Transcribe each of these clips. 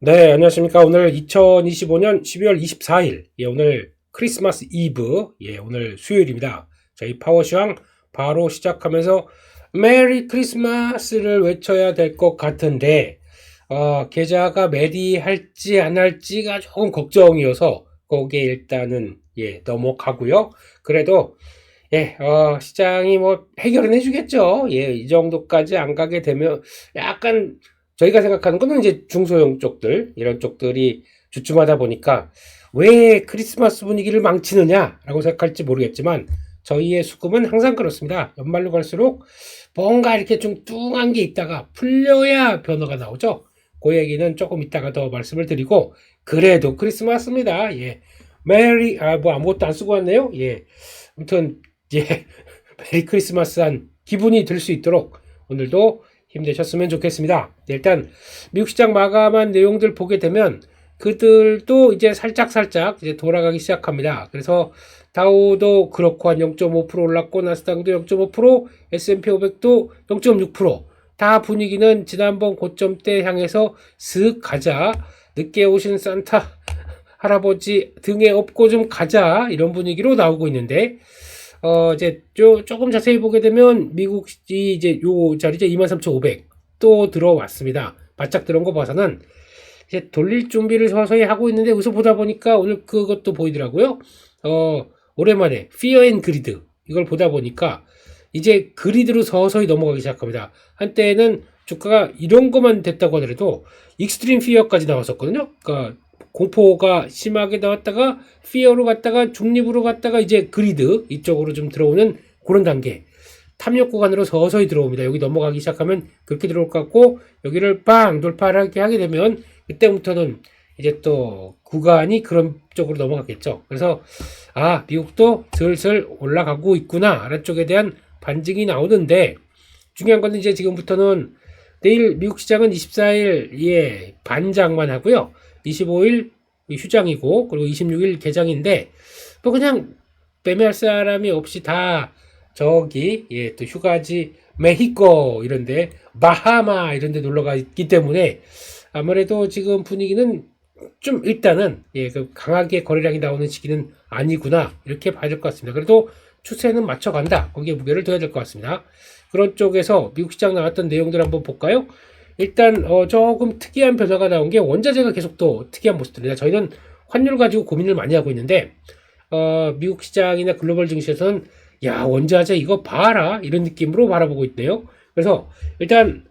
네, 안녕하십니까. 오늘 2025년 12월 24일, 오늘 크리스마스 이브, 오늘 수요일입니다. 저희 파워시황 바로 시작하면서 메리 크리스마스를 외쳐야 될 것 같은데, 계좌가 메리 할지 안 할지가 조금 걱정이어서, 거기에 일단은, 넘어가고요. 그래도, 시장이 뭐 해결은 해주겠죠. 이 정도까지 안 가게 되면 약간 저희가 생각하는 거는 이제 중소형 쪽들, 이런 쪽들이 주춤하다 보니까 왜 크리스마스 분위기를 망치느냐라고 생각할지 모르겠지만 저희의 수급은 항상 그렇습니다. 연말로 갈수록 뭔가 이렇게 좀 뚱한 게 있다가 풀려야 변화가 나오죠. 그 얘기는 조금 이따가 더 말씀을 드리고, 그래도 크리스마스입니다. 메리, 뭐 아무것도 안 쓰고 왔네요. 아무튼, 메리 크리스마스한 기분이 들 수 있도록 오늘도 힘내셨으면 좋겠습니다. 일단 미국 시장 마감한 내용들 보게 되면 그들도 이제 살짝살짝 이제 돌아가기 시작합니다. 그래서 다우도 그렇고 한 0.5% 올랐고, 나스닥도 0.5%, S&P 500도 0.6%. 다 분위기는 지난번 고점대 향해서 슥 가자, 늦게 오신 산타 할아버지 등에 업고 좀 가자, 이런 분위기로 나오고 있는데, 이제 조금 자세히 보게 되면 미국이 이제 요 자리죠. 23,500 또 들어왔습니다. 바짝 들어온 거 봐서는 이제 돌릴 준비를 서서히 하고 있는데, 여기서 보다 보니까 오늘 그것도 보이더라고요. 오랜만에 Fear and Greed 이걸 보다 보니까 이제 그리드로 서서히 넘어가기 시작합니다. 한때는 주가가 이런 것만 됐다고 하더라도 익스트림 피어까지 나왔었거든요. 그러니까 공포가 심하게 나왔다가 피어로 갔다가 중립으로 갔다가 이제 그리드 이쪽으로 좀 들어오는 그런 단계. 탐욕 구간으로 서서히 들어옵니다. 여기 넘어가기 시작하면 그렇게 들어올 것 같고, 여기를 빵 돌파를 하게 되면 그때부터는 이제 또 구간이 그런 쪽으로 넘어가겠죠. 그래서 미국도 슬슬 올라가고 있구나 라는 쪽에 대한 반증이 나오는데, 중요한 건 이제 지금부터는 내일 미국 시장은 24일 반장만 하고요. 25일 휴장이고, 그리고 26일 개장인데, 뭐 그냥 매매할 사람이 없이 다 저기 또 휴가지 메히코 이런데, 바하마 이런데 놀러가 있기 때문에 아무래도 지금 분위기는 좀 일단은 그 강하게 거래량이 나오는 시기는 아니구나 이렇게 봐야 될 것 같습니다. 그래도 추세는 맞춰간다, 거기에 무게를 둬야 될 것 같습니다. 그런 쪽에서 미국 시장 나왔던 내용들 한번 볼까요? 일단 조금 특이한 변화가 나온 게 원자재가 계속 또 특이한 모습들입니다. 저희는 환율 가지고 고민을 많이 하고 있는데, 미국 시장이나 글로벌 증시에서는 야, 원자재 이거 봐라 이런 느낌으로 바라보고 있네요. 그래서 일단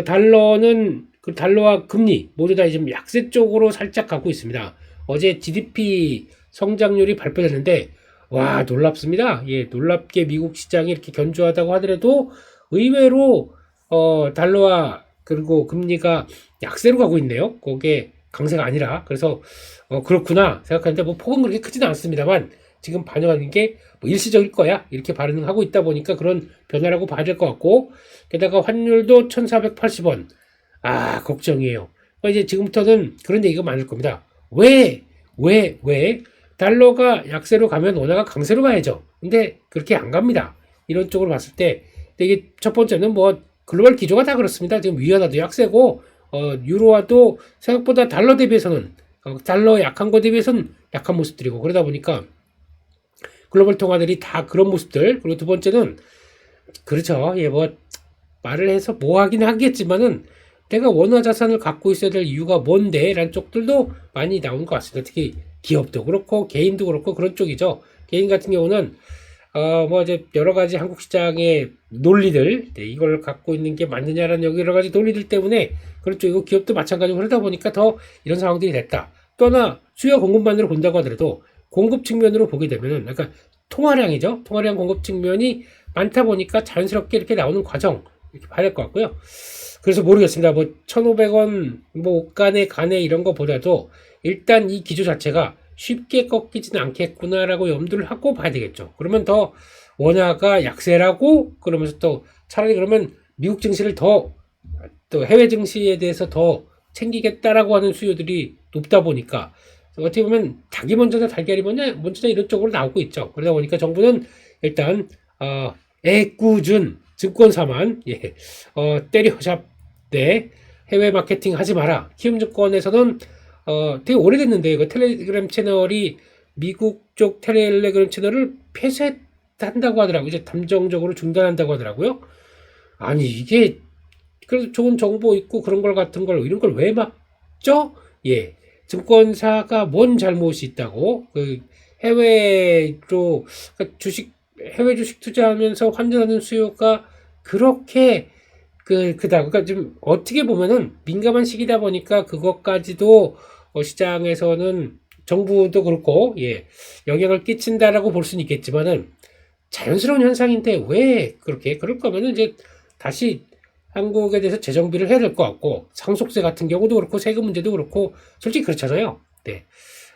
달러는 그 달러와 금리 모두 다 지금 약세 쪽으로 살짝 가고 있습니다. 어제 GDP 성장률이 발표됐는데 와, 놀랍습니다. 놀랍게 미국 시장이 이렇게 견조하다고 하더라도 의외로 달러와 그리고 금리가 약세로 가고 있네요. 그게 강세가 아니라. 그래서 그렇구나 생각하는데, 뭐 폭은 그렇게 크지는 않습니다만 지금 반영하는 게 뭐 일시적일 거야 이렇게 반응하고 있다 보니까 그런 변화라고 봐야 될 것 같고, 게다가 환율도 1480원. 걱정이에요. 그러니까 이제 지금부터는 그런 얘기가 많을 겁니다. 왜 달러가 약세로 가면 원화가 강세로 가야죠. 근데 그렇게 안 갑니다. 이런 쪽으로 봤을 때. 근데 이게 첫 번째는 뭐 글로벌 기조가 다 그렇습니다. 지금 위안화도 약세고, 유로화도 생각보다 달러 대비해서는, 달러 약한 거 대비해서는 약한 모습들이고, 그러다 보니까 글로벌 통화들이 다 그런 모습들. 그리고 두 번째는, 그렇죠. 뭐 말을 해서 뭐 하긴 하겠지만은 내가 원화 자산을 갖고 있어야 될 이유가 뭔데? 라는 쪽들도 많이 나온 것 같습니다. 특히 기업도 그렇고 개인도 그렇고 그런 쪽이죠. 개인 같은 경우는 뭐 이제 여러 가지 한국 시장의 논리들, 이걸 갖고 있는 게 맞느냐라는 여러 가지 논리들 때문에 그런 쪽이고, 기업도 마찬가지고, 그러다 보니까 더 이런 상황들이 됐다. 또 하나, 수요 공급만으로 본다고 하더라도 공급 측면으로 보게 되면은, 그러니까 통화량이죠. 통화량 공급 측면이 많다 보니까 자연스럽게 이렇게 나오는 과정 이렇게 봐야 될 것 같고요. 그래서 모르겠습니다. 뭐 1,500원 뭐 옷간에 간에 이런 거보다도 일단 이 기조 자체가 쉽게 꺾이지는 않겠구나라고 염두를 하고 봐야 되겠죠. 그러면 더 원화가 약세라고, 그러면서 또 차라리 그러면 미국 증시를 또 해외 증시에 대해서 더 챙기겠다라고 하는 수요들이 높다 보니까 어떻게 보면 닭이 먼저다 달걀이 먼저다 이런 쪽으로 나오고 있죠. 그러다 보니까 정부는 일단 애꿎은 증권사만 때려잡되 해외 마케팅 하지 마라. 키움증권에서는 되게 오래됐는데 그 텔레그램 채널이 미국 쪽 텔레그램 채널을 폐쇄한다고 하더라고요. 이제 잠정적으로 중단한다고 하더라고요. 아니 이게 그래도 좋은 정보 있고 그런 걸 같은 걸 이런 걸 왜 막죠? 예. 증권사가 뭔 잘못이 있다고 그 해외로 그러니까 해외 주식 투자하면서 환전하는 수요가 그렇게 그다. 그러니까 좀 어떻게 보면은 민감한 시기다 보니까 그것까지도 시장에서는 정부도 그렇고 예 영향을 끼친다라고 볼 수는 있겠지만은 자연스러운 현상인데 왜 그렇게 그럴 거면은 이제 다시 한국에 대해서 재정비를 해야 될 것 같고 상속세 같은 경우도 그렇고 세금 문제도 그렇고 솔직히 그렇잖아요. 네.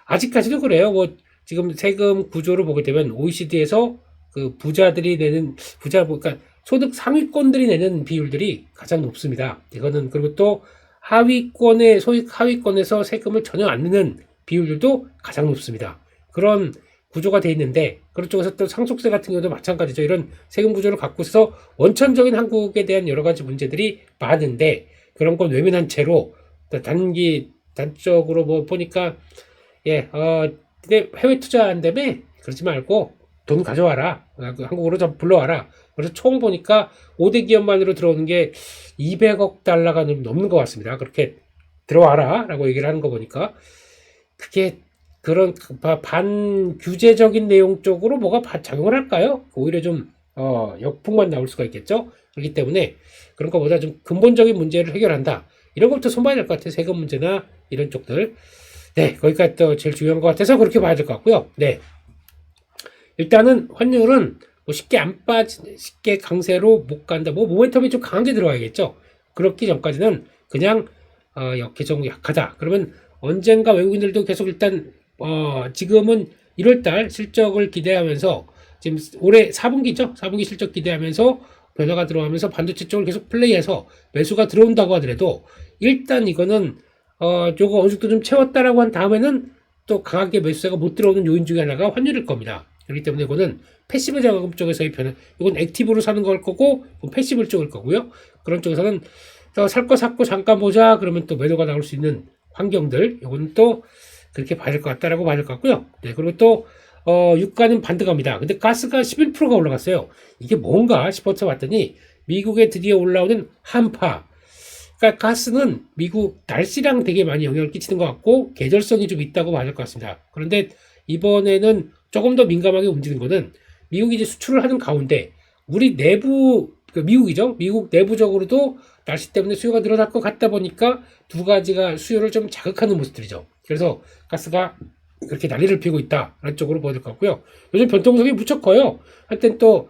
아직까지도 그래요. 뭐 지금 세금 구조를 보게 되면 OECD에서 그 부자들이 내는 그러니까 소득 상위권들이 내는 비율들이 가장 높습니다. 이거는 그리고 또 소득 하위권에서 세금을 전혀 안 내는 비율들도 가장 높습니다. 그런 구조가 돼 있는데 그런 쪽에서 또 상속세 같은 경우도 마찬가지죠. 이런 세금 구조를 갖고 있어서 원천적인 한국에 대한 여러 가지 문제들이 많은데 그런 건 외면한 채로 단적으로 뭐 보니까 근데 해외 투자한다며 그러지 말고 돈 가져와라. 한국으로 좀 불러와라. 그래서 총 보니까 5대 기업만으로 들어오는 게 200억 달러가 넘는 것 같습니다. 그렇게 들어와라 라고 얘기를 하는 거 보니까 그게 그런 반규제적인 내용 쪽으로 뭐가 작용을 할까요? 오히려 좀 역풍만 나올 수가 있겠죠. 그렇기 때문에 그런 것보다 좀 근본적인 문제를 해결한다. 이런 것부터 손봐야 될 것 같아요. 세금 문제나 이런 쪽들. 네, 거기까지 또 제일 중요한 것 같아서 그렇게 봐야 될 것 같고요. 네, 일단은 환율은 뭐 쉽게 강세로 못 간다. 뭐 모멘텀이 좀 강하게 들어와야겠죠. 그렇기 전까지는 그냥 계속 약하다. 그러면 언젠가 외국인들도 계속 일단 지금은 1월달 실적을 기대하면서 지금 올해 4분기죠. 4분기 실적 기대하면서 변화가 들어가면서 반도체 쪽을 계속 플레이해서 매수가 들어온다고 하더라도 일단 이거는 저거 어느 정도 좀 채웠다라고 한 다음에는 또 강하게 매수세가 못 들어오는 요인 중에 하나가 환율일 겁니다. 그렇기 때문에 이거는 패시브 자금 쪽에서의 변화, 이건 액티브로 사는 걸 거고 패시브 쪽일 거고요. 그런 쪽에서는 살 거 샀고 잠깐 보자 그러면 또 매도가 나올 수 있는 환경들, 이건 또 그렇게 봐야 될 것 같다라고 봐야 될 것 같고요. 네, 그리고 또 유가는 반등합니다. 근데 가스가 11%가 올라갔어요. 이게 뭔가 싶어서 봤더니 미국에 드디어 올라오는 한파. 그러니까 가스는 미국 날씨랑 되게 많이 영향을 끼치는 것 같고 계절성이 좀 있다고 봐야 될 것 같습니다. 그런데 이번에는 조금 더 민감하게 움직이는 거는 미국이 이제 수출을 하는 가운데 우리 미국이죠. 미국 내부적으로도 날씨 때문에 수요가 늘어날 것 같다 보니까 두 가지가 수요를 좀 자극하는 모습들이죠. 그래서 가스가 그렇게 난리를 피우고 있다라는 쪽으로 보여야 될 것 같고요. 요즘 변동성이 무척 커요. 한땐 또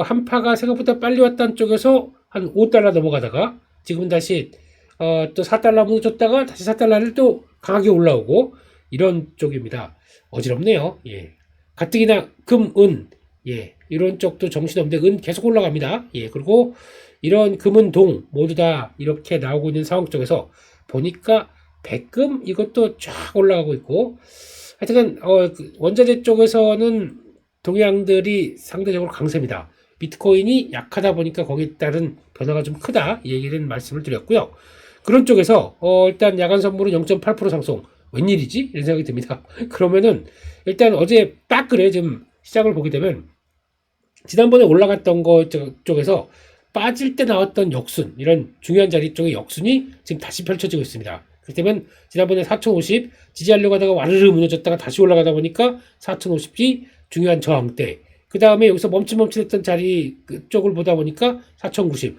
한파가 생각보다 빨리 왔다는 쪽에서 한 5달러 넘어가다가 지금 다시 또 4달러 뭉쳤다가 다시 4달러를 또 강하게 올라오고 이런 쪽입니다. 어지럽네요. 예. 가뜩이나 금, 은, 예, 이런 쪽도 정신없는데 은 계속 올라갑니다. 예, 그리고 이런 금은 동 모두 다 이렇게 나오고 있는 상황 쪽에서 보니까 백금 이것도 쫙 올라가고 있고 하여튼 원자재 쪽에서는 동향들이 상대적으로 강세입니다. 비트코인이 약하다 보니까 거기에 따른 변화가 좀 크다 이 얘기는 말씀을 드렸고요. 그런 쪽에서 일단 야간 선물은 0.8% 상승 웬일이지? 이런 생각이 듭니다. 그러면은 일단 어제 딱 그래 지금 시장을 보게 되면 지난번에 올라갔던 거 쪽에서 빠질 때 나왔던 역순 이런 중요한 자리 쪽의 역순이 지금 다시 펼쳐지고 있습니다. 그렇기 때문에 지난번에 4050 지지하려고 하다가 와르르 무너졌다가 다시 올라가다 보니까 4050이 중요한 저항대 그 다음에 여기서 멈칫멈칫했던 자리 쪽을 보다 보니까 4090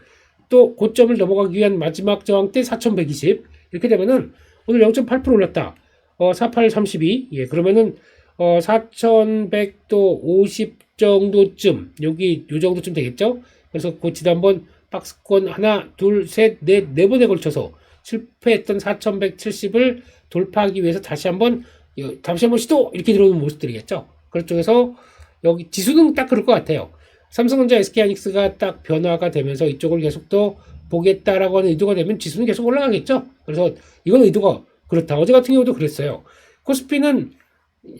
또 고점을 넘어가기 위한 마지막 저항대 4120 이렇게 되면은 오늘 0.8% 올랐다. 4832 예 그러면은 4100도 50 정도쯤 여기 요 정도쯤 되겠죠. 그래서 그 지난번 박스권 하나 네 번에 걸쳐서 실패했던 4170을 돌파하기 위해서 다시 한번 시도 이렇게 들어오는 모습들이겠죠. 그런 쪽에서 여기 지수는 딱 그럴 것 같아요. 삼성전자 SK하이닉스가 딱 변화가 되면서 이쪽을 계속 또 보겠다라고 하는 의도가 되면 지수는 계속 올라가겠죠. 그래서 이건 의도가 그렇다. 어제 같은 경우도 그랬어요. 코스피는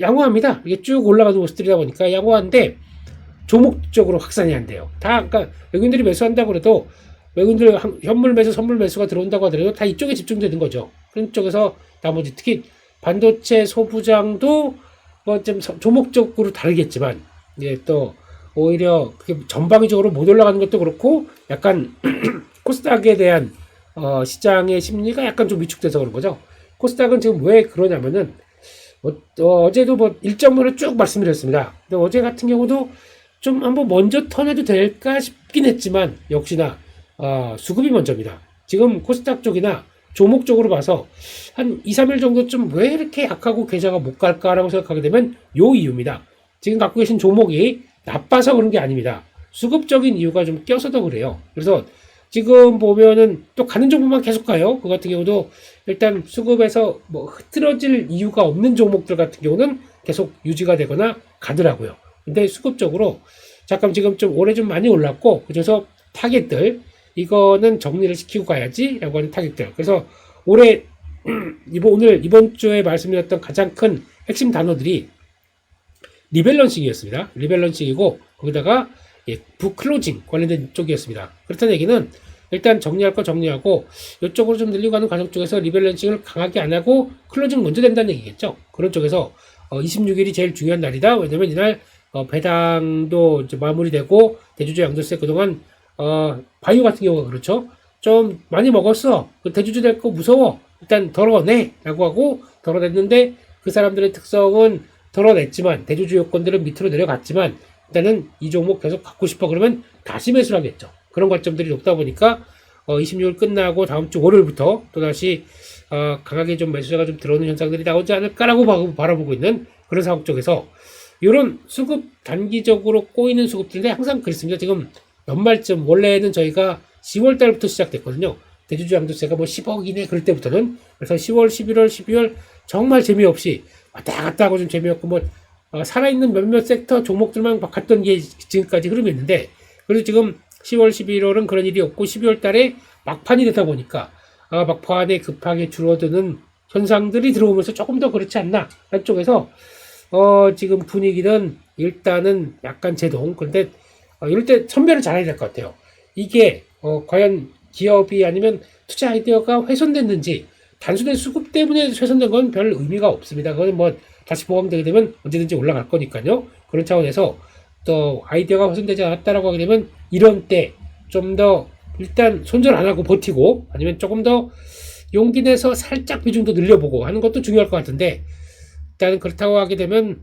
양호합니다. 이게 쭉 올라가는 모습들이다 보니까 양호한데 조목적으로 확산이 안 돼요. 그러니까 외국인들이 매수한다고 그래도 외국인들 현물 매수, 선물 매수가 들어온다고 하더라도 다 이쪽에 집중되는 거죠. 그런 쪽에서 나머지 특히 반도체 소부장도 뭐 좀 조목적으로 다르겠지만 예, 또 오히려 그게 전방위적으로 못 올라가는 것도 그렇고 약간 코스닥에 대한 시장의 심리가 약간 좀 위축돼서 그런 거죠. 코스닥은 지금 왜 그러냐면은 어제도 뭐 일정으로 쭉 말씀드렸습니다. 근데 어제 같은 경우도 좀 한번 먼저 턴해도 될까 싶긴 했지만 역시나 수급이 먼저입니다. 지금 코스닥 쪽이나 조목 쪽으로 봐서 한 2, 3일 정도쯤 왜 이렇게 약하고 계좌가 못 갈까라고 생각하게 되면 요 이유입니다. 지금 갖고 계신 조목이 나빠서 그런 게 아닙니다. 수급적인 이유가 좀 껴서도 그래요. 그래서 지금 보면은 또 가는 종목만 계속 가요. 그 같은 경우도 일단 수급에서 뭐 흐트러질 이유가 없는 종목들 같은 경우는 계속 유지가 되거나 가더라고요. 근데 수급적으로 잠깐 지금 좀 올해 좀 많이 올랐고 그래서 타겟들 이거는 정리를 시키고 가야지 라고 하는 타겟들. 그래서 올해 이번 주에 말씀드렸던 가장 큰 핵심 단어들이 리밸런싱이었습니다. 리밸런싱이고 거기다가 부클로징 관련된 쪽이었습니다. 그렇다는 얘기는 일단 정리할 거 정리하고 이쪽으로 좀 늘리고 가는 과정 쪽에서 리밸런싱을 강하게 안 하고 클로징 먼저 된다는 얘기겠죠. 그런 쪽에서 26일이 제일 중요한 날이다. 왜냐면 이날 배당도 이제 마무리되고 대주주 양도세 그동안 바이오 같은 경우가 그렇죠. 좀 많이 먹었어. 대주주 될 거 무서워. 일단 덜어내 라고 하고 덜어냈는데 그 사람들의 특성은 덜어냈지만 대주주 요건들은 밑으로 내려갔지만 일단은 이 종목 계속 갖고 싶어 그러면 다시 매수를 하겠죠. 그런 관점들이 높다 보니까 26일 끝나고 다음 주 월요일부터 또다시 강하게 좀 매수자가 좀 들어오는 현상들이 나오지 않을까라고 바라보고 있는 그런 상황 쪽에서 이런 수급 단기적으로 꼬이는 수급들인데 항상 그렇습니다. 지금 연말쯤 원래는 저희가 10월 달부터 시작됐거든요. 대주주 양도세가 뭐 10억 이내 그럴 때부터는 그래서 10월, 11월, 12월 정말 재미없이 왔다 갔다 하고 좀 재미없고 뭐 살아있는 몇몇 섹터 종목들만 갔던 게 지금까지 흐름이었는데 그래서 지금 10월, 11월은 그런 일이 없고 12월 달에 막판이 되다 보니까 막판에 급하게 줄어드는 현상들이 들어오면서 조금 더 그렇지 않나 한쪽에서 지금 분위기는 일단은 약간 제동. 그런데 이럴 때 선별을 잘해야 될 것 같아요. 이게 과연 기업이 아니면 투자 아이디어가 훼손됐는지 단순히 수급 때문에 훼손된 건 별 의미가 없습니다. 그건 뭐 다시 보강되게 되면 언제든지 올라갈 거니까요. 그런 차원에서 또 아이디어가 훼손되지 않았다라고 하게 되면 이런 때 좀 더 일단 손절 안 하고 버티고 아니면 조금 더 용기 내서 살짝 비중도 늘려보고 하는 것도 중요할 것 같은데 일단은 그렇다고 하게 되면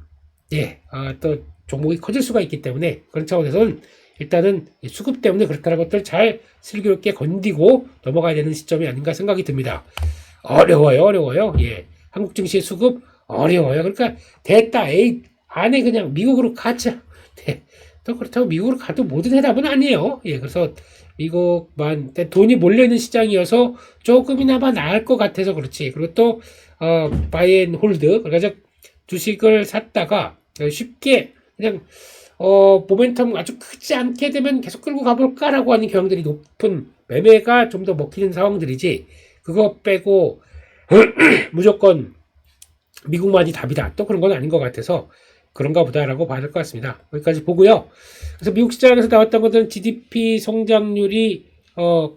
또 종목이 커질 수가 있기 때문에 그런 차원에서는 일단은 수급 때문에 그렇다는 것들 잘 슬기롭게 건디고 넘어가야 되는 시점이 아닌가 생각이 듭니다. 어려워요. 한국 증시의 수급 어려워요. 그러니까 됐다. 안에 그냥 미국으로 가자. 또 그렇다고 미국으로 가도 모든 해답은 아니에요. 그래서 미국만 돈이 몰려있는 시장이어서 조금이나마 나을 것 같아서 그렇지. 그리고 또 바이 앤 홀드. 그래서 주식을 샀다가 쉽게 그냥 모멘텀 아주 크지 않게 되면 계속 끌고 가볼까라고 하는 경향들이 높은 매매가 좀 더 먹히는 상황들이지 그거 빼고 무조건 미국만이 답이다 또 그런 건 아닌 것 같아서 그런가 보다라고 봐야 될 것 같습니다. 여기까지 보고요. 그래서 미국 시장에서 나왔던 것들은 GDP 성장률이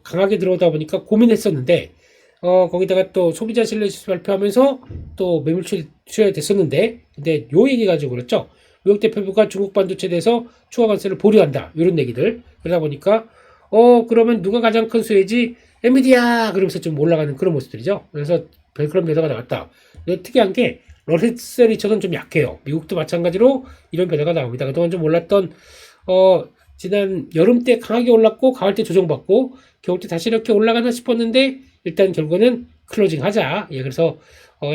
강하게 들어오다 보니까 고민했었는데 거기다가 또 소비자 신뢰지수 발표하면서 또 매물 출혈됐었는데 근데 요 얘기 가지고 그랬죠. 미국 대표부가 중국 반도체에 대해서 추가 관세를 보류한다. 이런 얘기들. 그러다 보니까 그러면 누가 가장 큰 수혜지? 엔비디아 그러면서 좀 올라가는 그런 모습들이죠. 그래서 그런 변화가 나왔다. 특이한 게 러셀 2000은 좀 약해요. 미국도 마찬가지로 이런 변화가 나옵니다. 그동안 좀 올랐던 지난 여름 때 강하게 올랐고 가을 때 조정받고 겨울 때 다시 이렇게 올라가나 싶었는데 일단 결국에는 클로징 하자. 그래서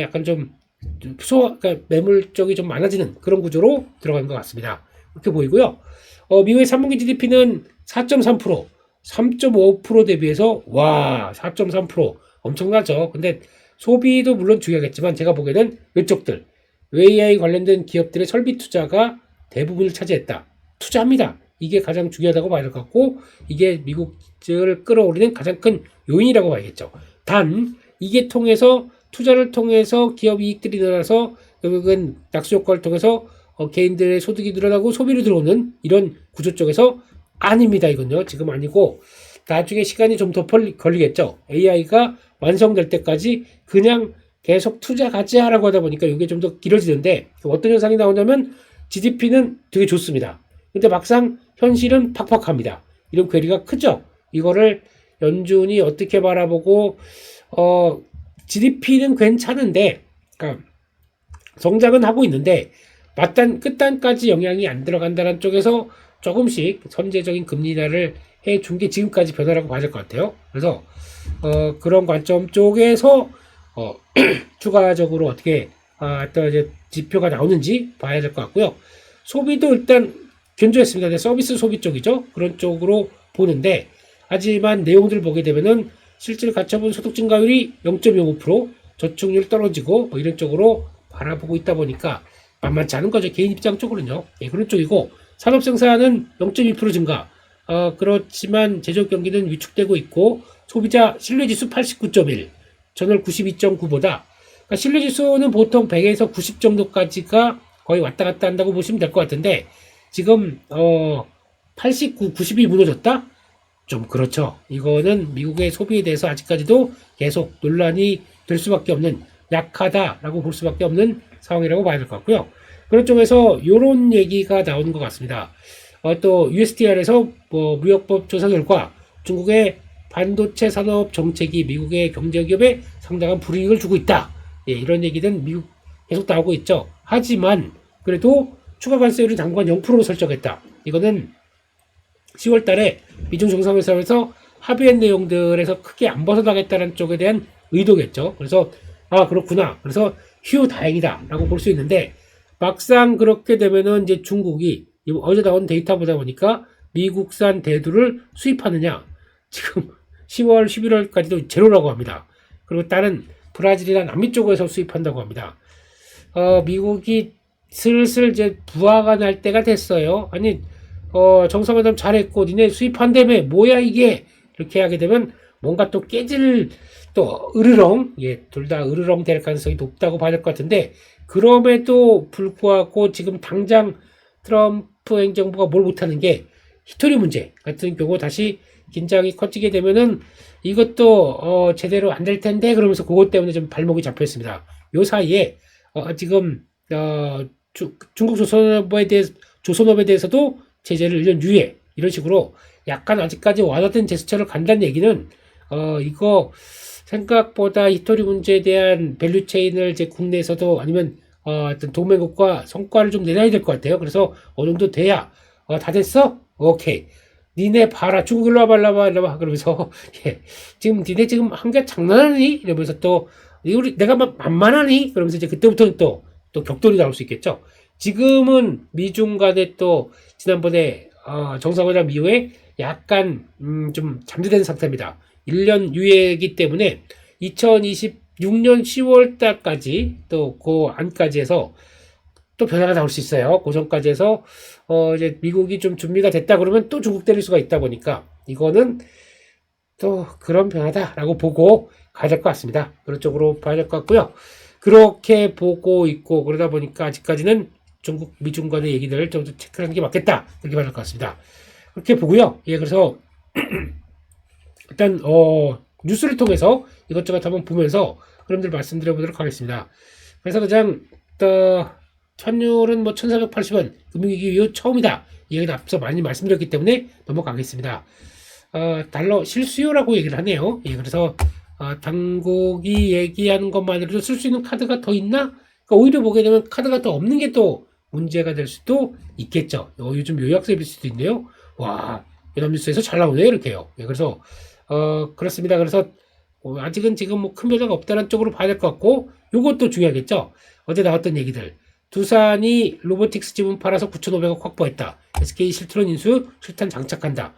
약간 좀 그러니까 매물 쪽이 좀 많아지는 그런 구조로 들어가는 것 같습니다. 이렇게 보이고요. 미국의 3분기 GDP는 4.3%, 3.5% 대비해서 4.3% 엄청나죠. 근데 소비도 물론 중요하겠지만 제가 보기에는 이쪽들 AI 관련된 기업들의 설비 투자가 대부분을 차지했다. 투자합니다. 이게 가장 중요하다고 봐야 될 것 같고 이게 미국을 끌어올리는 가장 큰 요인이라고 봐야겠죠. 단 이게 투자를 통해서 기업 이익들이 늘어나서 결국은 낙수 효과를 통해서 개인들의 소득이 늘어나고 소비로 들어오는 이런 구조 쪽에서 아닙니다. 이건요. 지금 아니고 나중에 시간이 좀 더 걸리겠죠. AI가 완성될 때까지 그냥 계속 투자 가자라고 하다 보니까 이게 좀 더 길어지는데 어떤 현상이 나오냐면 GDP는 되게 좋습니다. 근데 막상 현실은 팍팍합니다. 이런 괴리가 크죠. 이거를 연준이 어떻게 바라보고 GDP는 괜찮은데 그러니까 성장은 하고 있는데 맞단 끝단까지 영향이 안 들어간다는 쪽에서 조금씩 선제적인 금리 인하를 해준 게 지금까지 변화라고 봐야 될 것 같아요. 그래서 그런 관점 쪽에서 추가적으로 어떻게 또 이제 지표가 나오는지 봐야 될 것 같고요. 소비도 일단 견조했습니다. 서비스 소비 쪽이죠. 그런 쪽으로 보는데 하지만 내용들 보게 되면은 실질 가처분 소득 증가율이 0.05%, 저축률 떨어지고 뭐 이런 쪽으로 바라보고 있다 보니까 만만치 않은 거죠. 개인 입장 쪽으로는요. 예, 그런 쪽이고 산업 생산은 0.2% 증가. 그렇지만 제조업 경기는 위축되고 있고 소비자 신뢰지수 89.1, 전월 92.9보다 그러니까 신뢰지수는 보통 100에서 90 정도까지가 거의 왔다 갔다 한다고 보시면 될 것 같은데 지금 89, 90이 무너졌다? 좀 그렇죠. 이거는 미국의 소비에 대해서 아직까지도 계속 논란이 될 수밖에 없는 약하다라고 볼 수밖에 없는 상황이라고 봐야 될 것 같고요. 그런 쪽에서 이런 얘기가 나오는 것 같습니다. 또 USTR에서 무역법 조사 결과 중국의 반도체 산업 정책이 미국의 경제기업에 상당한 불이익을 주고 있다. 예, 이런 얘기는 미국 계속 나오고 있죠. 하지만 그래도 추가 관세율을 당분간 0%로 설정했다. 이거는 10월 달에 미중 정상회담에서 합의한 내용들에서 크게 안 벗어나겠다는 쪽에 대한 의도겠죠. 그래서 그렇구나. 그래서 휴 다행이다 라고 볼 수 있는데 막상 그렇게 되면은 이제 중국이 어제 나온 데이터 보다 보니까 미국산 대두를 수입하느냐 지금 10월 11월까지도 제로라고 합니다. 그리고 다른 브라질이나 남미 쪽에서 수입한다고 합니다. 미국이 슬슬 이제 부하가 날 때가 됐어요. 아니 정상회담 잘했고 니네 수입한다며 뭐야 이게 이렇게 하게 되면 뭔가 또 깨질 또 으르렁 둘 다 으르렁 될 가능성이 높다고 봐야 될 것 같은데 그럼에도 불구하고 지금 당장 트럼프 행정부가 뭘 못하는 게 히토리 문제 같은 경우 다시 긴장이 커지게 되면은 이것도 제대로 안 될 텐데 그러면서 그것 때문에 좀 발목이 잡혀 있습니다. 요 사이에 지금 중국 조선업에 대해서도 제재를 1년 유예 이런 식으로 약간 아직까지 와닿은 제스처를 간다는 얘기는 이거 생각보다 히토리 문제에 대한 밸류체인을 이제 국내에서도 아니면 어떤 동맹국과 성과를 좀 내놔야 될 것 같아요. 그래서 어느 정도 돼야 다 됐어? 오케이. 니네 봐라. 중국 일로 와봐, 일로 와봐. 그러면서 지금 니네 지금 한 게 장난하니? 이러면서 또 내가 만만하니? 그러면서 이제 그때부터는 또 격돌이 나올 수 있겠죠. 지금은 미중 간에 또 지난번에 정상회담 이후에 약간 좀 잠재된 상태입니다. 1년 유예이기 때문에 2026년 10월 달까지 또 그 안까지 해서 또 변화가 나올 수 있어요. 그 전까지 해서 이제 미국이 좀 준비가 됐다 그러면 또 중국 때릴 수가 있다 보니까 이거는 또 그런 변화다라고 보고 가야 될 것 같습니다. 그런 쪽으로 봐야 될 것 같고요. 그렇게 보고 있고 그러다 보니까 아직까지는 중국 미중 간의 얘기들을 좀 체크하는 게 맞겠다 이렇게 봐야 될 것 같습니다. 그렇게 보고요. 그래서 일단 뉴스를 통해서 이것저것 한번 보면서 그런들 말씀드려 보도록 하겠습니다. 그래서 그냥 환율은 1480원 금융위기 이후 처음이다. 이 얘기를 앞서 많이 말씀드렸기 때문에 넘어가겠습니다. 달러 실수요라고 얘기를 하네요. 그래서 당국이 얘기하는 것만으로도 쓸 수 있는 카드가 더 있나? 그러니까 오히려 보게 되면 카드가 더 없는 게 또 문제가 될 수도 있겠죠. 요즘 요약 서비스도 있네요. 와, 연합뉴스에서 잘 나오네요. 이렇게요. 그래서 그렇습니다. 그래서 아직은 지금 큰 변화가 없다는 쪽으로 봐야 될 것 같고 요것도 중요하겠죠. 어제 나왔던 얘기들. 두산이 로보틱스 지분 팔아서 9,500억 확보했다. SK 실트론 인수 실탄 장착한다.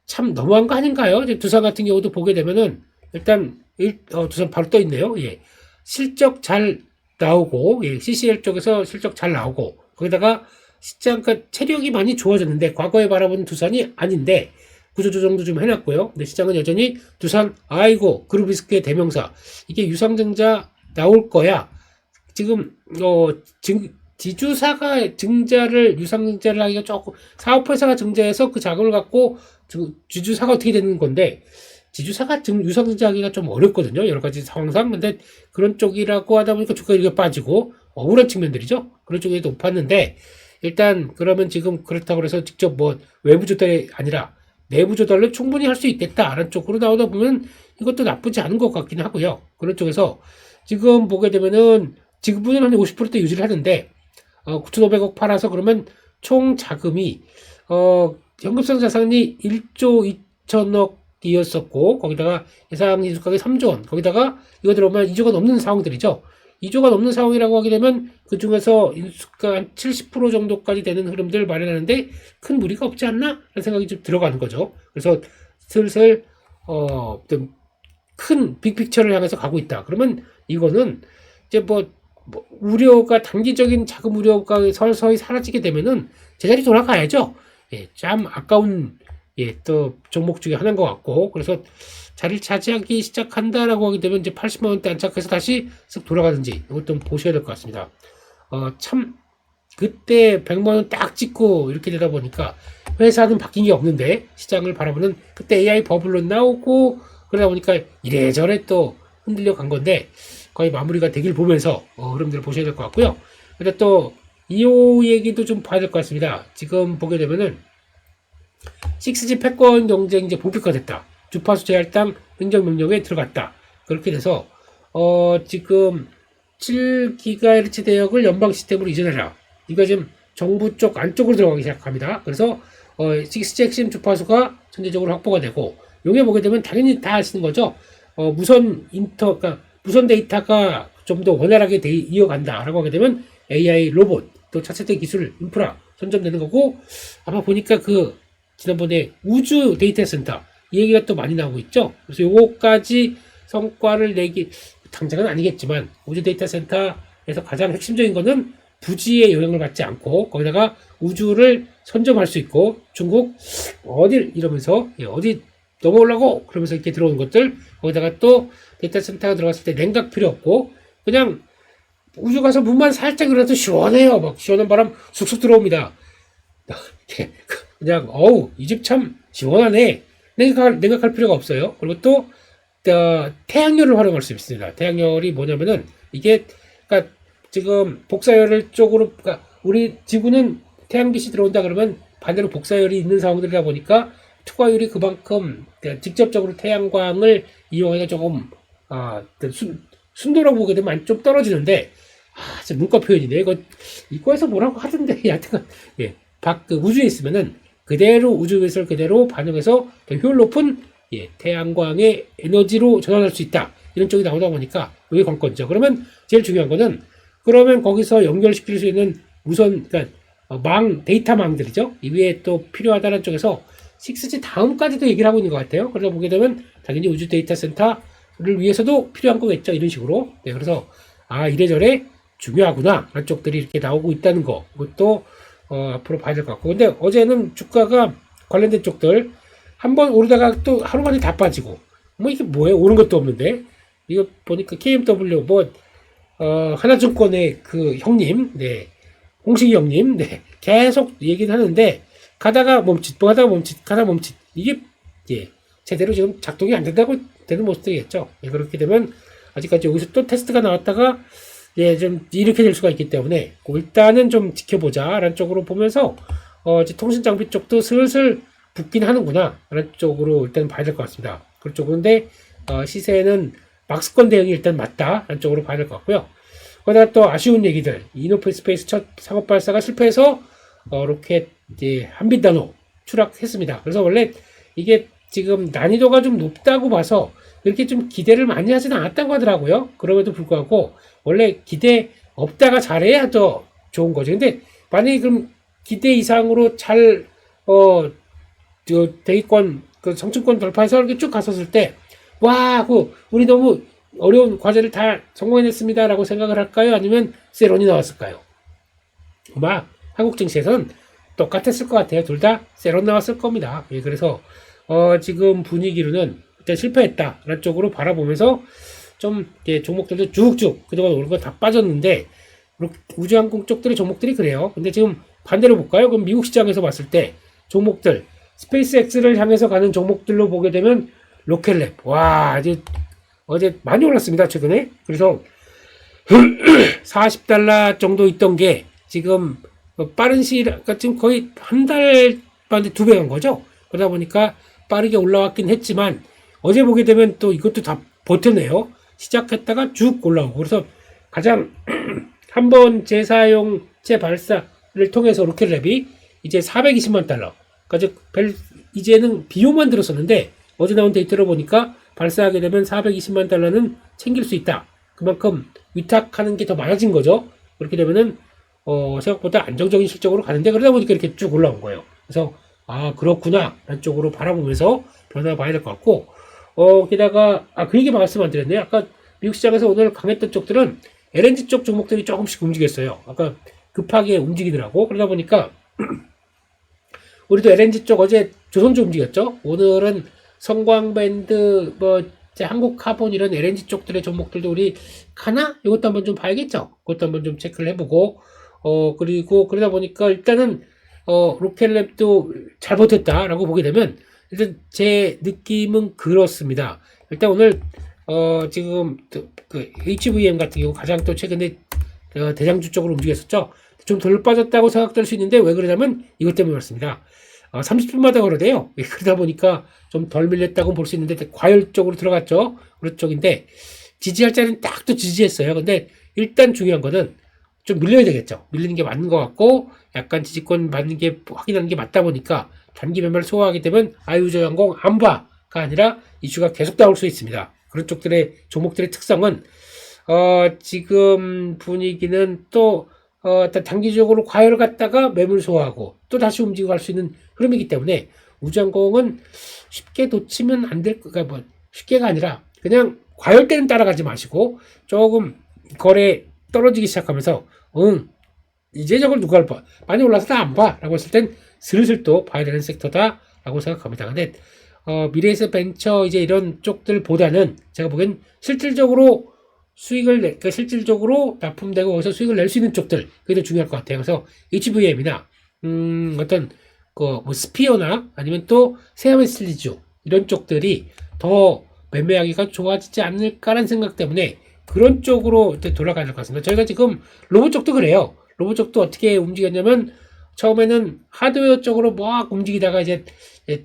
참 너무한 거 아닌가요? 이제 두산 같은 경우도 보게 되면은 일단 두산 바로 떠 있네요. 실적 잘 나오고 CCL 쪽에서 실적 잘 나오고 거기다가 시장 체력이 많이 좋아졌는데 과거에 바라보는 두산이 아닌데 구조조정도 좀 해놨고요. 근데 시장은 여전히 두산 그룹리스크의 대명사 이게 유상증자 나올 거야. 지금 지주사가 유상증자를 하기가 조금, 사업회사가 증자해서 그 자금을 갖고 지주사가 어떻게 되는 건데, 지주사가 유상증자하기가 좀 어렵거든요. 여러 가지 상황상. 근데 그런 쪽이라고 하다 보니까 주가가 이렇게 빠지고, 억울한 측면들이죠. 그런 쪽이 높았는데, 일단, 그러면 지금 그렇다고 해서 직접 뭐, 외부 조달이 아니라, 내부 조달로 충분히 할 수 있겠다라는 쪽으로 나오다 보면, 이것도 나쁘지 않은 것 같긴 하고요. 그런 쪽에서, 지금 보게 되면은, 지금은 한 50%대 유지를 하는데, 9,500억 팔아서 그러면 총 자금이, 현금성 자산이 1조 2천억이었었고, 거기다가 예상 인수가격이 3조 원, 거기다가 이거 들어오면 2조가 넘는 상황들이죠. 2조가 넘는 상황이라고 하게 되면 그 중에서 인수가 한 70% 정도까지 되는 흐름들을 마련하는데 큰 무리가 없지 않나? 라는 생각이 좀 들어가는 거죠. 그래서 슬슬, 어떤 큰 빅픽처를 향해서 가고 있다. 그러면 이거는 이제 우려가, 단기적인 자금 우려가 서서히 사라지게 되면은 제자리 돌아가야죠. 예, 참 아까운, 또 종목 중에 하나인 것 같고, 그래서 자리를 차지하기 시작한다라고 하게 되면 이제 80만원대 안착해서 다시 쓱 돌아가든지, 이것도 보셔야 될 것 같습니다. 참, 그때 100만원 딱 찍고 이렇게 되다 보니까 회사는 바뀐 게 없는데, 시장을 바라보는 그때 AI 버블로 나오고, 그러다 보니까 이래저래 또 흔들려 간 건데, 거의 마무리가 되길 보면서 흐름들을 보셔야 될 것 같고요. 근데 또 이호 얘기도 좀 봐야 될 것 같습니다. 지금 보게 되면은 6G 패권 경쟁 이제 본격화됐다. 주파수 제할당 행정명령에 들어갔다. 그렇게 돼서 지금 7GHz 대역을 연방 시스템으로 이전해라. 이거 지금 정부 쪽 안쪽으로 들어가기 시작합니다. 그래서 6G 핵심 주파수가 전체적으로 확보가 되고, 용해 보게 되면 당연히 다 아시는 거죠. 그러니까 무선 데이터가 좀 더 원활하게 이어간다라고 하게 되면 AI 로봇, 또 차세대 기술 인프라 선점되는 거고, 아마 보니까 지난번에 우주 데이터 센터 이 얘기가 또 많이 나오고 있죠. 그래서 요거까지 성과를 내기, 당장은 아니겠지만 우주 데이터 센터에서 가장 핵심적인 거는 부지의 영향을 받지 않고 거기다가 우주를 선점할 수 있고, 중국 어딜 이러면서 어디 넘어오려고 그러면서 이렇게 들어오는 것들, 거기다가 또 데이터 센터가 들어갔을 때 냉각 필요 없고 그냥 우주 가서 문만 살짝 열어도 시원해요. 막 시원한 바람 쑥쑥 들어옵니다. 그냥 이 집 참 시원하네. 냉각할 필요가 없어요. 그리고 또 태양열을 활용할 수 있습니다. 태양열이 뭐냐면은 이게, 그러니까 지금 복사열 쪽으로, 그러니까 우리 지구는 태양빛이 들어온다 그러면 반대로 복사열이 있는 상황들이다 보니까 투과율이 그만큼 직접적으로 태양광을 이용하기가 조금 순도라고 보게 되면 좀 떨어지는데, 진짜 문과 표현이네. 이거에서 뭐라고 하던데, 하여튼 우주에 있으면은 그대로 우주에서 그대로 반영해서 더 효율 높은 태양광의 에너지로 전환할 수 있다. 이런 쪽이 나오다 보니까 이게 관건이죠. 그러면 제일 중요한 거는, 그러면 거기서 연결시킬 수 있는 그러니까 데이터망들이죠. 이 위에 또 필요하다는 쪽에서 6G 다음까지도 얘기를 하고 있는 것 같아요. 그러다 보게 되면 당연히 우주 데이터 센터를 위해서도 필요한 거겠죠. 이런 식으로. 그래서 이래저래 중요하구나 라는 쪽들이 이렇게 나오고 있다는 거, 그것도 앞으로 봐야 될 것 같고. 근데 어제는 주가가 관련된 쪽들 한번 오르다가 또 하루 만에 다 빠지고, 이게 뭐예요? 오른 것도 없는데. 이거 보니까 KMW 하나증권의 형님, 홍식이 형님, 계속 얘기를 하는데, 가다가 멈칫, 가다가 멈칫. 이게, 제대로 지금 작동이 안 된다고 되는 모습이겠죠. 그렇게 되면, 아직까지 여기서 또 테스트가 나왔다가, 좀 이렇게 될 수가 있기 때문에, 일단은 좀 지켜보자, 라는 쪽으로 보면서, 이제 통신장비 쪽도 슬슬 붙긴 하는구나, 라는 쪽으로 일단 봐야 될 것 같습니다. 그렇죠. 그런데, 시세는 박스권 대응이 일단 맞다, 라는 쪽으로 봐야 될 것 같고요. 거기다가 또 아쉬운 얘기들, 이노스페이스 첫 상업 발사가 실패해서 로켓 한빛나노 추락했습니다. 그래서 원래 이게 지금 난이도가 좀 높다고 봐서 그렇게 좀 기대를 많이 하지는 않았다고 하더라고요. 그럼에도 불구하고 원래 기대 없다가 잘해야 더 좋은 거죠. 근데 만약에 그럼 기대 이상으로 잘 대기권 성층권 돌파해서 이렇게 쭉 갔었을 때, 우리 너무 어려운 과제를 다 성공해냈습니다 라고 생각을 할까요? 아니면 세론이 나왔을까요? 아마 한국 증시에서는 똑같았을 것 같아요. 둘 다 세론 나왔을 겁니다. 그래서 지금 분위기로는 일단 실패했다 라는 쪽으로 바라보면서 좀 종목들도 쭉쭉 그동안 오른 거 다 빠졌는데, 우주항공 쪽들의 종목들이 그래요. 근데 지금 반대로 볼까요? 그럼 미국 시장에서 봤을 때 종목들 스페이스X를 향해서 가는 종목들로 보게 되면 로켓랩 와 어제 많이 올랐습니다 최근에. 그래서 40달러 정도 있던 게 지금 빠른 시일, 그러니까 지금 거의 한 달 만에 2배 간 거죠. 그러다 보니까 빠르게 올라왔긴 했지만 어제 보게 되면 또 이것도 다 버텼네요. 시작했다가 쭉 올라오고. 그래서 가장 한번 재사용 재발사를 통해서 로켓랩이 이제 420만 달러. 그러니까 이제는 비용만 들었었는데 어제 나온 데이터를 보니까 발사하게 되면 420만 달러는 챙길 수 있다. 그만큼 위탁하는 게 더 많아진 거죠. 그렇게 되면은 생각보다 안정적인 실적으로 가는데 그러다 보니까 이렇게 쭉 올라온 거예요. 그래서 아 그렇구나 라는 쪽으로 바라보면서 변화 봐야 될 것 같고 게다가 그 얘기 말씀 안 드렸네요. 아까 미국 시장에서 오늘 강했던 쪽들은 LNG 쪽 종목들이 조금씩 움직였어요. 아까 급하게 움직이더라고. 그러다 보니까 우리도 LNG 쪽 어제 조선주 움직였죠. 오늘은 성광밴드 한국카본 이런 LNG 쪽들의 종목들도 우리 가나? 이것도 한번 좀 봐야겠죠. 그것도 한번 좀 체크를 해보고 그리고 그러다 보니까 일단은 로켓랩도 잘 버텼다라고 보게 되면 일단 제 느낌은 그렇습니다. 일단 오늘 지금 그 HVM 같은 경우 가장 또 최근에 대장주 쪽으로 움직였었죠. 좀 덜 빠졌다고 생각될 수 있는데 왜 그러냐면 이것 때문에 그렇습니다. 30분마다 걸어대요. 그러다 보니까 좀 덜 밀렸다고 볼 수 있는데 과열 쪽으로 들어갔죠. 그런 쪽인데 지지할 자리는 딱 또 지지했어요. 근데 일단 중요한 거는 좀 밀려야 되겠죠. 밀리는 게 맞는 것 같고 약간 지지권 받는 게 확인하는 게 맞다 보니까 단기 매매를 소화하게 되면 아유저항공 안 봐가 아니라 이슈가 계속 나올 수 있습니다. 그런 쪽들의 종목들의 특성은 지금 분위기는 또 단기적으로 과열을 갖다가 매물 소화하고 또 다시 움직이고 할 수 있는 흐름이기 때문에 우주항공은 쉽게 놓치면 안 될 거가 쉽게가 아니라 그냥 과열 때는 따라가지 마시고 조금 거래 떨어지기 시작하면서 이제 저걸 누가 봐 많이 올라서 다 안 봐 라고 했을 땐 슬슬 또 봐야 되는 섹터다 라고 생각합니다. 근데 미래에서 벤처 이제 이런 쪽들보다는 제가 보기엔 실질적으로 그러니까 실질적으로 납품되고 거기서 수익을 낼 수 있는 쪽들 그게 더 중요할 것 같아요. 그래서 HVM이나 어떤 스피어나 아니면 또 세아메슬리주 이런 쪽들이 더 매매하기가 좋아지지 않을까라는 생각 때문에 그런 쪽으로 이제 돌아가야 될 것 같습니다. 저희가 지금 로봇 쪽도 그래요. 로봇 쪽도 어떻게 움직였냐면 처음에는 하드웨어 쪽으로 막 움직이다가 이제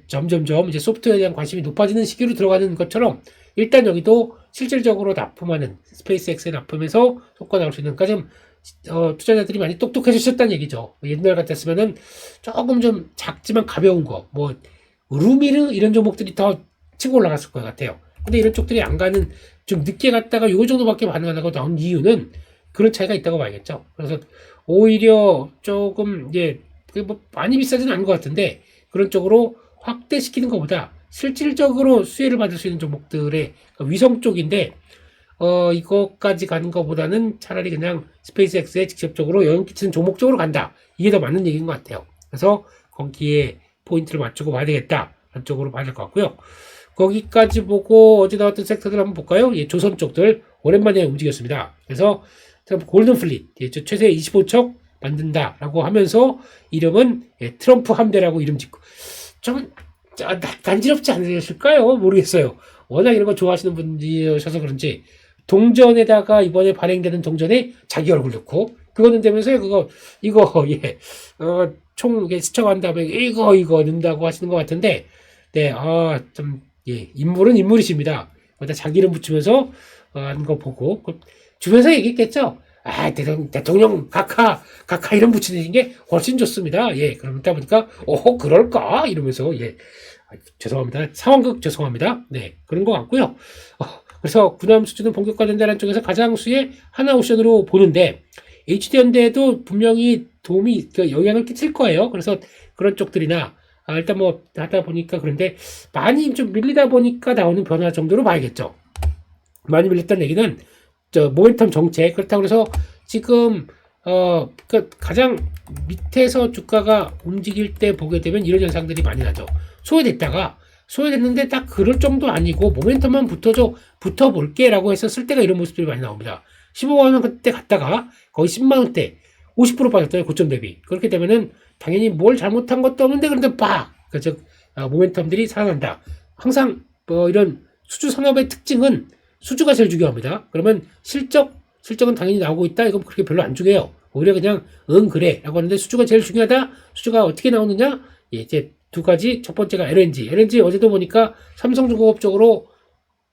점점점 이제 소프트웨어에 대한 관심이 높아지는 시기로 들어가는 것처럼 일단 여기도 실질적으로 납품하는 스페이스X에 납품해서 효과 나올 수 있는 그러니까 좀 투자자들이 많이 똑똑해지셨다는 얘기죠. 옛날 같았으면은 조금 좀 작지만 가벼운 거 루미르 이런 종목들이 더 치고 올라갔을 것 같아요. 근데 이런 쪽들이 안 가는 좀 늦게 갔다가 요 정도밖에 반응 안 하고 나온 이유는 그런 차이가 있다고 봐야겠죠. 그래서 오히려 조금 많이 비싸지는 않은 것 같은데 그런 쪽으로 확대시키는 것보다 실질적으로 수혜를 받을 수 있는 종목들의 위성 쪽인데 이거까지 가는 것보다는 차라리 그냥 스페이스X에 직접적으로 영향 끼치는 종목 쪽으로 간다. 이게 더 맞는 얘기인 것 같아요. 그래서 거기에 포인트를 맞추고 봐야 되겠다. 한쪽으로 봐야 될 것 같고요. 거기까지 보고 어제 나왔던 섹터들 한번 볼까요? 조선 쪽들 오랜만에 움직였습니다. 그래서 골든플릿 최대 25척 만든다라고 하면서 이름은 트럼프 함대라고 이름 짓고 좀 간지럽지 않으실까요? 모르겠어요. 워낙 이런 거 좋아하시는 분들이셔서 그런지 동전에다가 이번에 발행되는 동전에 자기 얼굴 넣고 그거는 되면서요. 총 스쳐간 다음에 이거 넣는다고 하시는 것 같은데 인물은 인물이십니다. 거기다 자기 이름 붙이면서 하는 거 보고 주변에서 얘기했겠죠. 대통령 각하 이름 붙이는 게 훨씬 좋습니다. 그러다 보니까 그럴까 이러면서 죄송합니다. 상황극 죄송합니다. 그런 것 같고요. 그래서 군함 수주는 본격화된다는 쪽에서 가장 수의 하나 옵션으로 보는데 HD현대도 분명히 도움이 영향을 끼칠 거예요. 그래서 그런 쪽들이나 일단 하다 보니까 그런데 많이 좀 밀리다 보니까 나오는 변화 정도로 봐야겠죠. 많이 밀렸다는 얘기는 모멘텀 정책 그렇다고 해서 지금 가장 밑에서 주가가 움직일 때 보게 되면 이런 현상들이 많이 나죠. 소외됐는데 딱 그럴 정도 아니고 모멘텀만 붙어볼게 라고 했었을 때가 이런 모습들이 많이 나옵니다. 15만 원 그때 갔다가 거의 10만 원대 50% 빠졌어요. 고점 대비. 그렇게 되면은 당연히 뭘 잘못한 것도 없는데 그런데 즉 모멘텀들이 살아난다. 항상 뭐 이런 수주 산업의 특징은 수주가 제일 중요합니다. 그러면 실적은 당연히 나오고 있다. 이건 그렇게 별로 안 중요해요. 오히려 그냥 그래 라고 하는데 수주가 제일 중요하다. 수주가 어떻게 나오느냐? 예, 이제 두 가지. 첫 번째가 LNG 어제도 보니까 삼성중공업 쪽으로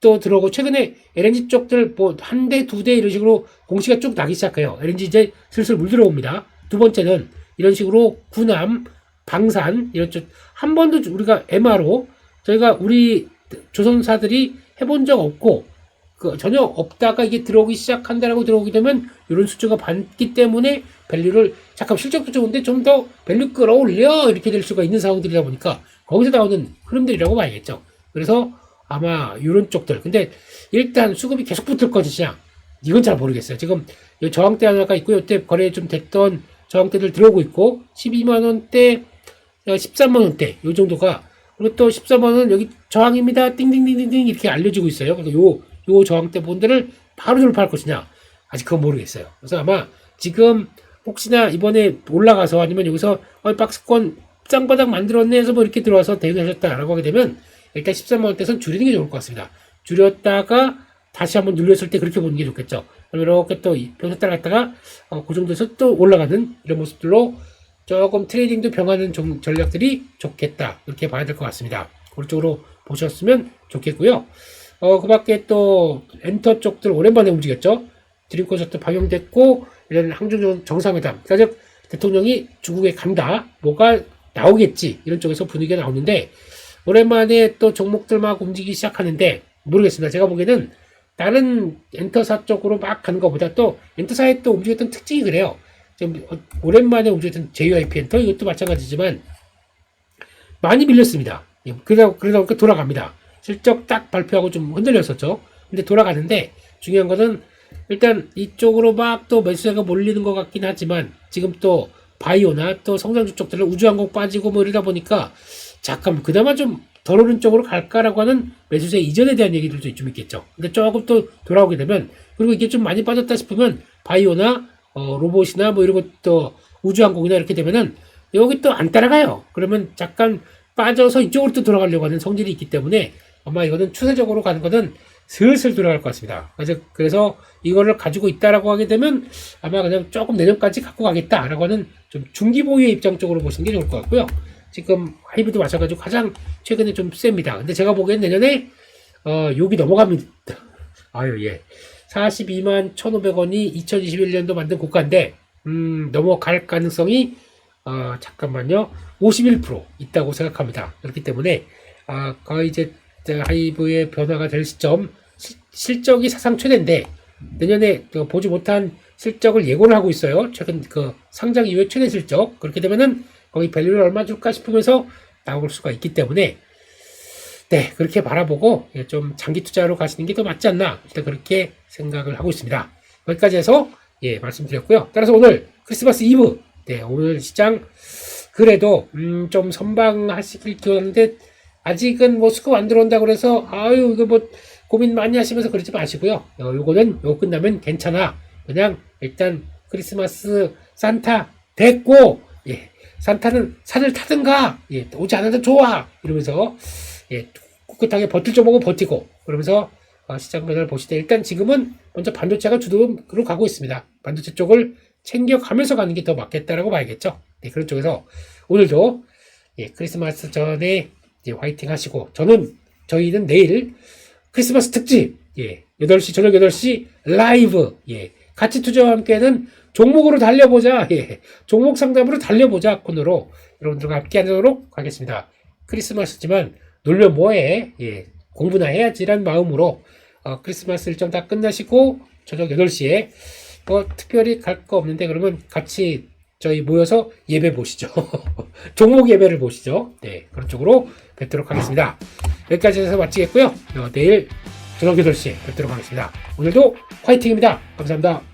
또 들어오고, 최근에 LNG 쪽들 뭐 한 대, 두 대 이런 식으로 공시가 쭉 나기 시작해요. LNG 이제 슬슬 물 들어옵니다. 두 번째는 이런 식으로 군함, 방산 이런 쪽 한 번도 우리가 MRO 저희가 우리 조선사들이 해본 적 없고 전혀 없다가 이게 들어오기 시작한다라고 들어오게 되면 이런 수주가 받기 때문에 밸류를 잠깐 실적도 좋은데 좀 더 밸류 끌어올려 이렇게 될 수가 있는 상황들이다 보니까 거기서 나오는 흐름들이라고 봐야겠죠. 그래서 아마 이런 쪽들. 근데 일단 수급이 계속 붙을 것이냐 이건 잘 모르겠어요. 지금 저항대 하나가 있고 이때 거래 좀 됐던 저항대들 들어오고 있고 12만 원대, 13만 원대 요 정도가, 그리고 또 14만 원 여기 저항입니다. 띵띵띵띵띵 이렇게 알려지고 있어요. 그러니까 요 저항대 본들을 바로 돌파할 것이냐 아직 그건 모르겠어요. 그래서 아마 지금 혹시나 이번에 올라가서 아니면 여기서 박스권 쌍바닥 만들었네 해서 뭐 이렇게 들어와서 대응하셨다라고 하게 되면 일단 13만 원대선 줄이는 게 좋을 것 같습니다. 줄였다가 다시 한번 눌렸을 때 그렇게 보는 게 좋겠죠. 그럼 이렇게 또 변수 따라갔다가 그 정도에서 또 올라가는 이런 모습들로 조금 트레이딩도 병하는 전략들이 좋겠다. 이렇게 봐야 될 것 같습니다. 그쪽으로 보셨으면 좋겠고요. 그 밖에 또 엔터 쪽들 오랜만에 움직였죠. 드림 콘서트 방영됐고 이런 항중 정상회담. 그러니까 즉 대통령이 중국에 간다. 뭐가 나오겠지. 이런 쪽에서 분위기가 나오는데 오랜만에 또 종목들 막 움직이기 시작하는데 모르겠습니다. 제가 보기에는 다른 엔터사 쪽으로 막 가는 것보다 또 엔터사에 또 움직였던 특징이 그래요. 지금 오랜만에 움직였던 JYP 엔터 이것도 마찬가지지만 많이 밀렸습니다. 그러다 돌아갑니다. 실적 딱 발표하고 좀 흔들렸었죠. 근데 돌아가는데 중요한 것은 일단 이쪽으로 막 또 매수세가 몰리는 것 같긴 하지만 지금 또 바이오나 또 성장주 쪽들은 우주항공 빠지고 뭐 이러다 보니까 잠깐 그나마 좀 덜 오른쪽으로 갈까라고 하는 매수세 이전에 대한 얘기들도 좀 있겠죠. 근데 조금 또 돌아오게 되면, 그리고 이게 좀 많이 빠졌다 싶으면 바이오나 로봇이나 뭐 이런 것도 우주항공이나 이렇게 되면은 여기 또 안 따라가요. 그러면 잠깐 빠져서 이쪽으로 또 돌아가려고 하는 성질이 있기 때문에 아마 이거는 추세적으로 가는 거는 슬슬 돌아갈 것 같습니다. 그래서 이거를 가지고 있다라고 하게 되면 아마 그냥 조금 내년까지 갖고 가겠다라고 하는 좀 중기 보유의 입장 쪽으로 보시는 게 좋을 것 같고요. 지금 하이브도 마찬가지로 가장 최근에 좀 셉니다. 근데 제가 보기엔 내년에 여기 넘어갑니다. 아유, 예. 42만 1,500원이 2021년도 만든 고가인데 넘어갈 가능성이 잠깐만요. 51% 있다고 생각합니다. 그렇기 때문에 거의 이제 하이브의 변화가 될 시점, 실적이 사상 최대인데 내년에 보지 못한 실적을 예고를 하고 있어요. 최근 그 상장 이후에 최대 실적. 그렇게 되면은 거기 밸류를 얼마 줄까 싶으면서 나올 수가 있기 때문에 네, 그렇게 바라보고 좀 장기 투자로 가시는 게 더 맞지 않나 일단 그렇게 생각을 하고 있습니다. 여기까지 해서 말씀드렸고요. 따라서 오늘 크리스마스 이브, 네, 오늘 시장 그래도 좀 선방하시길 기원하는데 아직은 뭐 수급 안 들어온다고 그래서 아유 이거 뭐 고민 많이 하시면서 그러지 마시고요. 요거 끝나면 괜찮아. 그냥 일단 크리스마스 산타 됐고, 산타는 산을 타든가, 오지 않아도 좋아 이러면서 꿋꿋하게 버틸 줄 보고 버티고 그러면서 시장 변화를 보실 때 일단 지금은 먼저 반도체가 주도로 가고 있습니다. 반도체 쪽을 챙겨가면서 가는 게 더 맞겠다라고 봐야겠죠. 네, 그런 쪽에서 오늘도 크리스마스 전에 화이팅 하시고 저희는 내일 크리스마스 특집 8시 저녁 8시 라이브 가치 투자와 함께는 종목으로 달려보자, 종목 상담으로 달려보자 코너로 여러분들과 함께 하도록 하겠습니다. 크리스마스지만 놀면 뭐해, 공부나 해야지라는 마음으로 크리스마스 일정 다 끝나시고 저녁 8시에 뭐 특별히 갈 거 없는데 그러면 같이 저희 모여서 예배 보시죠. 종목 예배를 보시죠. 네, 그런 쪽으로 뵙도록 하겠습니다. 여기까지 해서 마치겠고요. 내일 저녁 8시에 뵙도록 하겠습니다. 오늘도 화이팅입니다. 감사합니다.